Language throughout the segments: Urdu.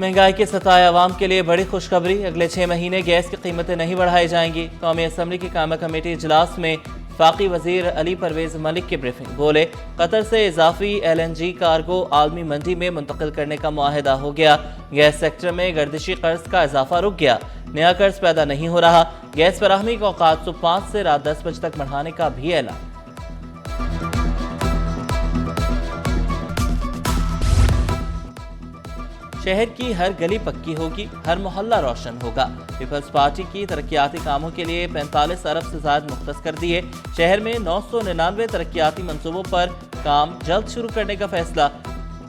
مہنگائی کے ستائے عوام کے لیے بڑی خوشخبری، اگلے 6 مہینے گیس کی قیمتیں نہیں بڑھائی جائیں گی۔ قومی اسمبلی کی قائمہ کمیٹی اجلاس میں وفاقی وزیر علی پرویز ملک کی بریفنگ، بولے قطر سے اضافی LNG کارگو عالمی منڈی میں منتقل کرنے کا معاہدہ ہو گیا، گیس سیکٹر میں گردشی قرض کا اضافہ رک گیا، نیا قرض پیدا نہیں ہو رہا، گیس فراہمی کے اوقات صبح 5 سے رات 10 بجے تک بڑھانے کا بھی اعلان۔ شہر کی ہر گلی پکی ہوگی، ہر محلہ روشن ہوگا۔ پیپلز پارٹی کی ترقیاتی کاموں کے لیے 45 ارب سے زائد مختص کر دیے۔ شہر میں 999 ترقیاتی منصوبوں پر کام جلد شروع کرنے کا فیصلہ،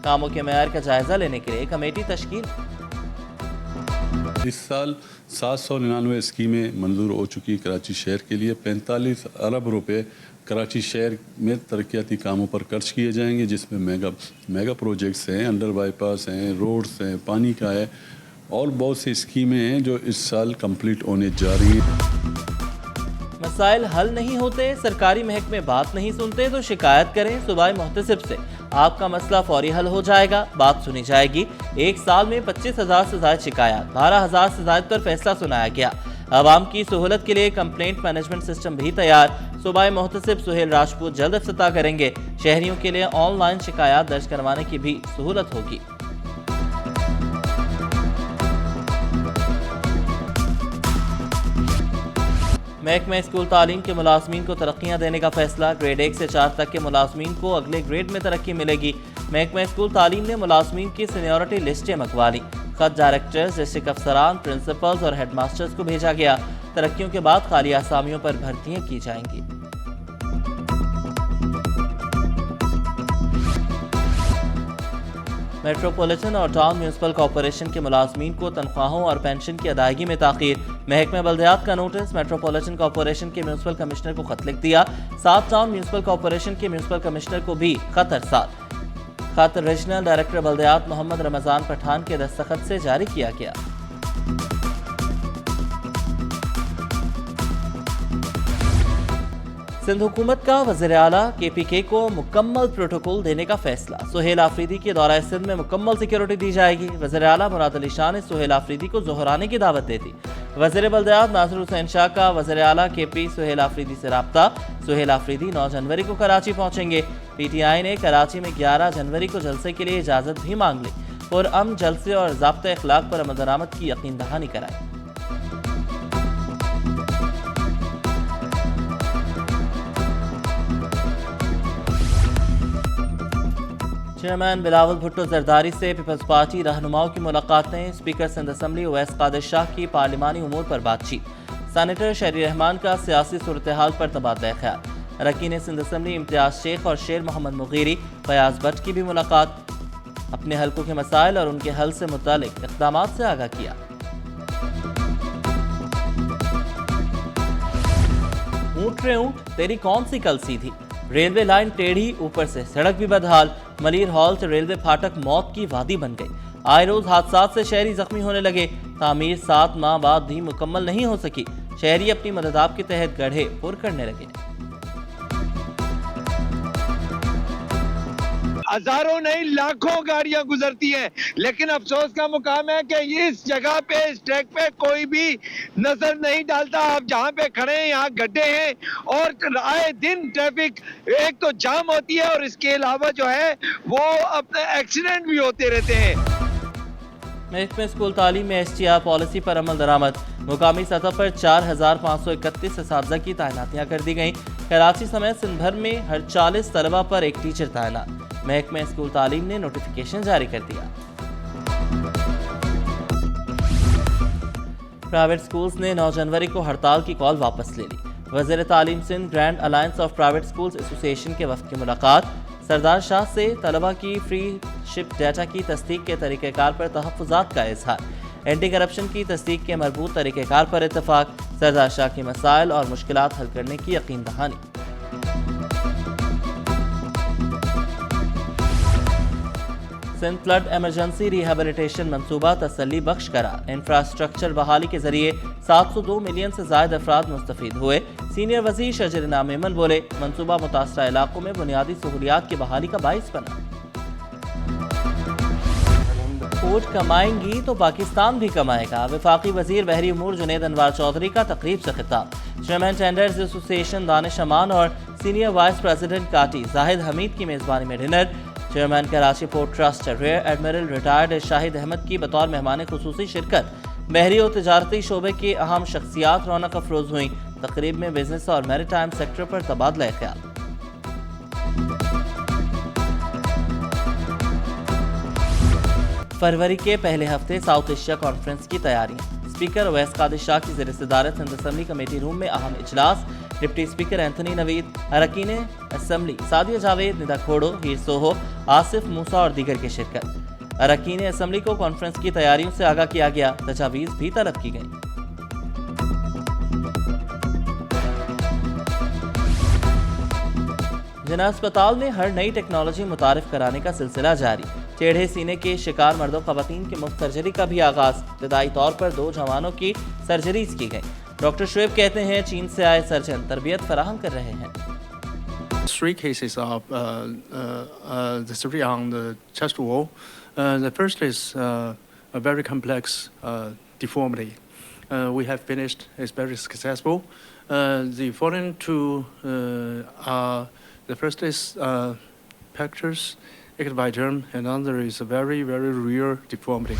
کاموں کے معیار کا جائزہ لینے کے لیے کمیٹی تشکیل۔ اس سال 799 اسکیمیں منظور ہو چکی کراچی شہر کے لیے 45 ارب روپے کراچی شہر میں ترقیاتی کاموں پر خرچ کیے جائیں گے، جس میں میگا پروجیکٹس ہیں، انڈر بائی پاس ہیں، روڈز ہیں، پانی کا ہے اور بہت سی اسکیمیں ہیں جو اس سال کمپلیٹ ہونے جا رہی ہیں۔ مسائل حل نہیں ہوتے، سرکاری محکمے بات نہیں سنتے تو شکایت کریں صوبائی محتسب سے، آپ کا مسئلہ فوری حل ہو جائے گا، بات سنی جائے گی۔ ایک سال میں 25,000 سے زائد شکایات، 12,000 سے زائد پر فیصلہ سنایا گیا۔ عوام کی سہولت کے لیے کمپلینٹ مینجمنٹ سسٹم بھی تیار، صوبائی محتسب سہیل راجپوت جلد افتتاح کریں گے۔ شہریوں کے لیے آن لائن شکایات درج کروانے کی بھی سہولت ہوگی۔ محکمہ اسکول تعلیم کے ملازمین کو ترقیاں دینے کا فیصلہ، گریڈ 1 سے 4 تک کے ملازمین کو اگلے گریڈ میں ترقی ملے گی۔ محکمہ اسکول تعلیم نے ملازمین کی سینیورٹی لسٹیں منگوا لی، خط ڈائریکٹرز، ڈسٹرکٹ افسران، پرنسپلز اور ہیڈ ماسٹرز کو بھیجا گیا۔ ترقیوں کے بعد خالی اسامیوں پر بھرتیاں کی جائیں گی۔ میٹروپولیٹن اور ٹاؤن میونسپل کارپوریشن کے ملازمین کو تنخواہوں اور پینشن کی ادائیگی میں تاخیر، محکمہ بلدیات کا نوٹس، میٹروپولیٹن کارپوریشن کے میونسپل کمشنر کو خط لکھ دیا، 7 ٹاؤن میونسپل کارپوریشن کے میونسپل کمشنر کو بھی خط ارسال۔ خط ریجنل ڈائریکٹر بلدیات محمد رمضان پٹھان کے دستخط سے جاری کیا گیا۔ سندھ حکومت کا وزیر اعلیٰ KPK کو مکمل پروٹوکول دینے کا فیصلہ، سہیل آفریدی کے دورہ سندھ میں مکمل سیکیورٹی دی جائے گی۔ وزیر اعلیٰ مراد علی شاہ نے سہیل آفریدی کو ظہر آنے کی دعوت دے دی۔ وزیر بلدیات ناصر حسین شاہ کا وزیر اعلیٰ KP سہیل آفریدی سے رابطہ، سہیل آفریدی 9 جنوری کو کراچی پہنچیں گے۔ PTI نے کراچی میں 11 جنوری کو جلسے کے لیے اجازت بھی مانگ لی، پرامن جلسے اور ضابطۂ اخلاق پر عمل درآمد کی یقین دہانی کرائی۔ چیئرمین بلاول بھٹو زرداری سے پیپلز پارٹی رہنماؤں کی ملاقاتیں، اسپیکر سندھ اسمبلی اویس قادر شاہ کی پارلیمانی امور پر بات چیت، سینیٹر شہری رحمان کا سیاسی صورتحال پر تبادلہ خیال، اراکین سندھ اسمبلی امتیاز شیخ اور شیر محمد مغیری، فیاض بٹ کی بھی ملاقات، اپنے حلقوں کے مسائل اور ان کے حل سے متعلق اقدامات سے آگاہ کیا۔ اونٹ رے اونٹ تیری کون سی کلسی تھی، ریلوے لائن ٹیڑھی، اوپر سے سڑک بھی بدحال، ملیر ہالٹ ریلوے پھاٹک موت کی وادی بن گئی، آئے روز حادثات سے شہری زخمی ہونے لگے، تعمیر 7 ماہ بعد بھی مکمل نہیں ہو سکی، شہری اپنی مدداب کے تحت گڑھے پر کرنے لگے۔ ہزاروں نہیں لاکھوں گاڑیاں گزرتی ہیں، لیکن افسوس کا مقام ہے کہ اس جگہ پہ، اس ٹریک پہ کوئی بھی نظر نہیں ڈالتا۔ آپ جہاں پہ کھڑے ہیں یہاں گڈھے ہیں اور آئے دن ٹریفک ایک تو جام ہوتی ہے اور اس کے علاوہ جو ہے وہ اپنے ایکسیڈنٹ بھی ہوتے رہتے ہیں۔ محکمہ اسکول تعلیم میں STR پالیسی پر عمل درآمد، مقامی سطح پر 4,531 اساتذہ کی تعیناتیاں کر دی گئیں، کراچی سمیت سندھ بھر میں ہر 40 طلبہ پر ایک ٹیچر تعینات، محکمہ اسکول تعلیم نے نوٹیفیکیشن جاری کر دیا۔ پرائیویٹ سکولز نے 9 جنوری کو ہڑتال کی کال واپس لے لی، وزیر تعلیم Sindh grand alliance of private schools ایسوسی ایشن کے وفد کی ملاقات، سردار شاہ سے طلبہ کی فری شپ ڈیٹا کی تصدیق کے طریقہ کار پر تحفظات کا اظہار، اینٹی کرپشن کی تصدیق کے مربوط طریقہ کار پر اتفاق، سردار شاہ کی مسائل اور مشکلات حل کرنے کی یقین دہانی۔ سندھ فلڈ ایمرجنسی ریہیبلیٹیشن منصوبہ تسلی بخش قرار، انفراسٹرکچر بحالی کے ذریعے 702 ملین سے زائد افراد مستفید ہوئے، سینئر وزیر شجر انعام ایمن بولے منصوبہ متاثرہ علاقوں میں بنیادی سہولیات کی بحالی کا باعث بنا۔ فوج کمائیں گی تو پاکستان بھی کمائے گا، وفاقی وزیر بحری امور جنید انوار چودھری کا تقریب سے خطاب۔ چیئرمین ٹینڈرز ایسوسی ایشن دانش امان اور senior vice president KATI Zahid Hamid کی میزبانی میں dinner. Chairman Karachi port trust rear admiral retired Shahid Ahmed کی بطور مہمان خصوصی شرکت۔ بحری و تجارتی شعبے کی اہم شخصیات رونق افروز ہوئیں۔ تقریب میں بزنس اور میری ٹائم سیکٹر پر تبادلہ خیال۔ فروری کے پہلے ہفتے ساؤتھ ایشیا کانفرنس کی تیاریاں۔ اسپیکر اویس قادر شاہ کی زیر صدارت ہند اسمبلی کمیٹی روم میں اہم اجلاس۔ ڈپٹی اسپیکر اینتھنی نوید، اراکین اسمبلی سعدیہ جاوید، ندا کھوڑو، ہیر سوہو، آصف موسیٰ اور دیگر کی شرکت۔ اراکین اسمبلی کو کانفرنس کی تیاریوں سے آگاہ کیا گیا، تجاویز بھی طلب کی گئیں۔ جناح اسپتال میں ہر نئی ٹیکنالوجی متعارف کرانے کا سلسلہ جاری۔ ٹیڑھے سینے کے شکار مرد و خواتین کی مفت سرجری کا بھی آغاز۔ ابتدائی طور پر 2 جوانوں کی سرجریز کی گئیں۔ ڈاکٹر شعیب کہتے ہیں چین سے آئے سرجن تربیت فراہم کر رہے ہیں۔ 3 cases of the surgery on the chest wall. The first is a very complex deformity. We have finished. It's very successful. The following 2 are, the first is pectus ectoderm, and another is a very, very rare deformity.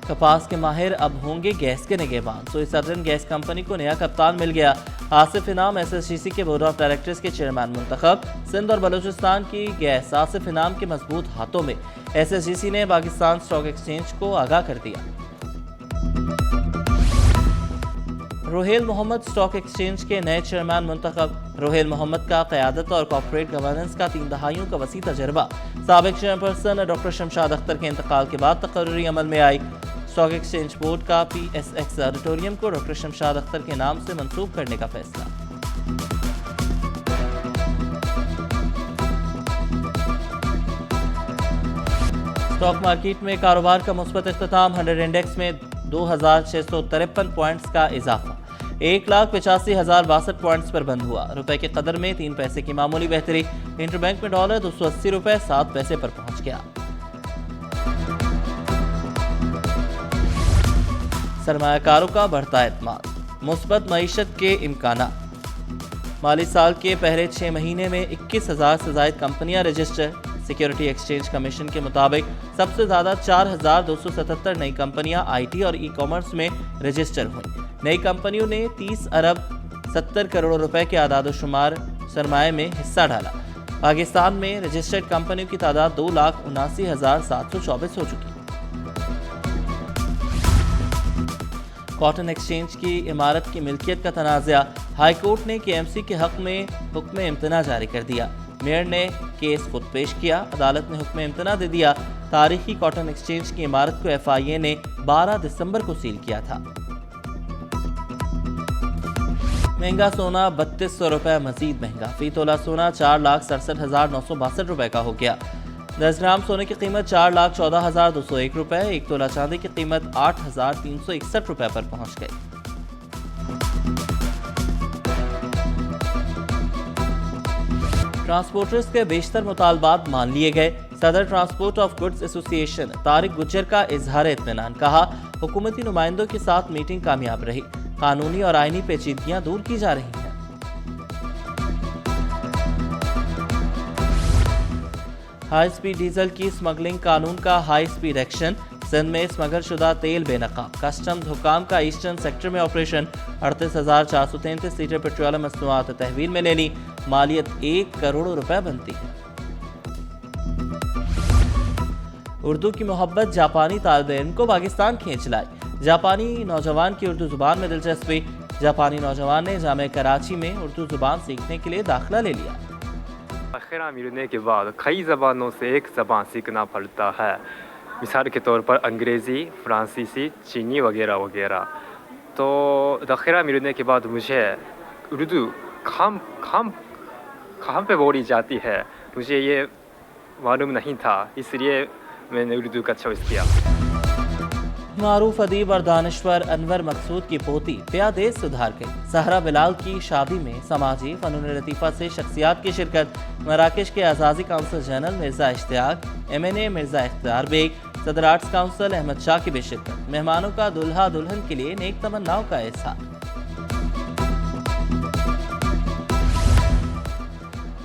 کپاس کے ماہر اب ہوں گے گیس کے نگہبان۔ سوئی سدرن گیس کمپنی کو نیا کپتان مل گیا۔ آصف انعام ایس ایس جی سی کے بورڈ آف ڈائریکٹرز کے چیئرمین منتخب۔ سندھ اور بلوچستان کی گیس آصف انعام کے مضبوط ہاتھوں میں۔ ایس ایس جی سی نے پاکستان اسٹاک ایکسچینج کو آگاہ کر دیا۔ روہیل محمد اسٹاک ایکسچینج کے نئے چیئرمین منتخب۔ روہیل محمد کا قیادت اور کارپوریٹ گورننس کا 3 دہائیوں کا وسیع تجربہ۔ سابق چیئرپرسن ڈاکٹر شمشاد اختر کے انتقال کے بعد تقرری عمل میں آئی۔ اسٹاک ایکسچینج بورڈ کا پی ایس ایکس آڈیٹوریم کو ڈاکٹر شمشاد اختر کے نام سے منسوب کرنے کا فیصلہ۔ اسٹاک مارکیٹ میں کاروبار کا مثبت اختتام۔ 100 انڈیکس میں 2653 پوائنٹس کا اضافہ، 1,85,062 پوائنٹس پر بند ہوا۔ روپے کی قدر میں 3 پیسے کی معمولی بہتری۔ انٹر بینک میں ڈالر 280 روپے 7 پیسے پر پہنچ گیا۔ سرمایہ کاروں کا بڑھتا اعتماد، مثبت معیشت کے امکانات۔ مالی سال کے پہلے 6 مہینے میں 21,000 سے زائد کمپنیاں رجسٹر۔ سیکیورٹی ایکسچینج کمیشن کے مطابق سب سے زیادہ 4,277 نئی کمپنیاں آئی ٹی اور ای کامرس میں رجسٹر ہوئیں۔ نئی کمپنیوں نے 30 ارب 70 کروڑ روپے کے اعداد و شمار سرمایہ میں حصہ ڈالا۔ پاکستان میں رجسٹرڈ کمپنیوں کی تعداد 2,79,724 ہو چکی۔ کاٹن ایکسچینج کی عمارت کی ملکیت کا تنازع، ہائی کورٹ نے کے ایم سی کے حق میں حکم امتناع جاری کر دیا۔ میئر نے کیس خود پیش کیا، عدالت نے حکم امتناع دے دیا۔ تاریخی کاٹن ایکسچینج کی عمارت کو ایف آئی اے نے 12 دسمبر کو سیل کیا تھا۔ مہنگا سونا 3200 روپے مزید مہنگا، فی تولہ سونا 4,67,962 روپے کا ہو گیا۔ 10 گرام سونے کی قیمت 4,14,201 روپے، 1 تولہ چاندی کی قیمت 8,361 روپے پر پہنچ گئی۔ ٹرانسپورٹرز کے بیشتر مطالبات مان لیے گئے۔ صدر ٹرانسپورٹ آف گڈز ایسوسی ایشن طارق گجر کا اظہار اطمینان، کہا حکومتی نمائندوں کے ساتھ میٹنگ کامیاب رہی، قانونی اور آئینی پیچیدگیاں دور کی جا رہی ہیں۔ ہائی سپیڈ ڈیزل کی اسمگلنگ قانون کا ہائی سپیڈ ایکشن، سندھ میں اسمگل شدہ تیل بے نقاب، کسٹمز حکام کا ایسٹرن سیکٹر میں آپریشن، 38,433 لیٹر پیٹرولیم مصنوعات تحویل میں لے لی، مالیت 1 کروڑ روپے بنتی ہے۔ اردو کی محبت جاپانی طالب علم کو پاکستان کھینچ لائی، جاپانی نوجوان کی اردو زبان میں دلچسپی، جاپانی نوجوان نے جامعہ کراچی میں اردو زبان سیکھنے کے لیے داخلہ لے لیا۔ اخیرا ملنے کے بعد کئی زبانوں سے ایک زبان سیکھنا پڑتا ہے، مثال کے طور پر انگریزی، فرانسیسی، چینی وغیرہ وغیرہ۔ تو ذخیرہ ملنے کے بعد مجھے اردو کہاں پہ بولی جاتی ہے مجھے یہ معلوم نہیں تھا، اس لیے میں نے اردو کا چوائس کیا۔ معروف ادیب اور دانشور انور مقصود کی پوتی پیادے سدھار گئی، سہرا بلال کی شادی میں سماجی فنون لطیفہ سے شخصیات کی شرکت، مراکش کے اعزازی کونسل جنرل مرزا اشتیاق، ایم این اے مرزا اختیار بیگ، صدر آرٹس کاؤنسل احمد شاہ کی بھی شرکت، مہمانوں کا دلہا دلہن کے لیے نیک تمناؤں کا اظہار۔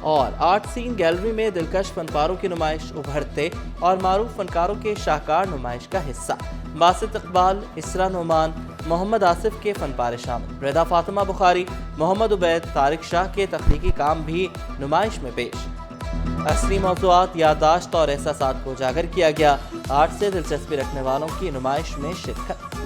اور آرٹ سین گیلری میں دلکش فنپاروں کی نمائش، ابھرتے اور معروف فنکاروں کے شاہکار نمائش کا حصہ، باسط اقبال، اسرا نعمان، محمد آصف کے فن پارے شامل، رضا فاطمہ بخاری، محمد عبید، طارق شاہ کے تخلیقی کام بھی نمائش میں پیش۔ اصلی موضوعات، یادداشت اور احساسات کو اجاگر کیا گیا۔ آرٹ سے دلچسپی رکھنے والوں کی نمائش میں شرکت۔